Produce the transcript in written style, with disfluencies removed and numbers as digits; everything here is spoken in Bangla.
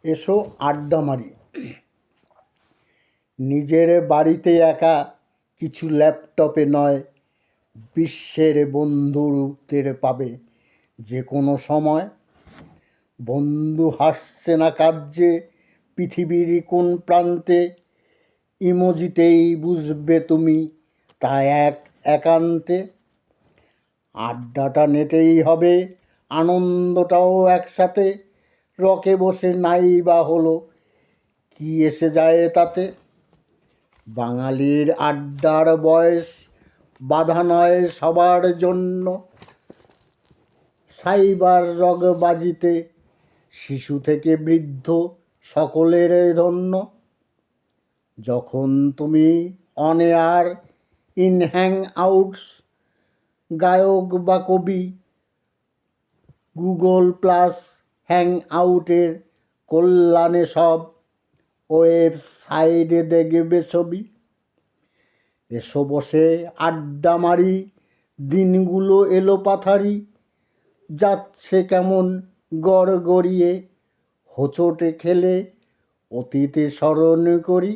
এসো আড্ডা মারি। নিজের বাড়িতে একা, কিছু ল্যাপটপে নয়, বিশ্বের বন্ধুদের পাবে যে কোনো সময়। বন্ধু হাসছে না কাঁদছে পৃথিবীর কোন প্রান্তে, ইমোজিতেই বুঝবে তুমি তা এক একান্তে। আড্ডাটা নেটেই হবে, আনন্দটাও একসাথে, রকে বসে নাই বা হলো, কি এসে যায় তাতে। বাঙালির আড্ডার বয়স বাধা নয় সবার জন্য, সাইবার রগবাজিতে শিশু থেকে বৃদ্ধ সকলের ধন্য। যখন তুমি on air in hang outs, গায়ক বা কবি, গুগল প্লাস হ্যাং আউটের কল্যাণে সব ওয়েবসাইটে দেখবে ছবি। এসো বসে আড্ডা মারি, দিনগুলো এলো পাথারি, যাচ্ছে কেমন গড়গড়িয়ে, হোঁচটে খেলে অতীতে স্মরণ করি।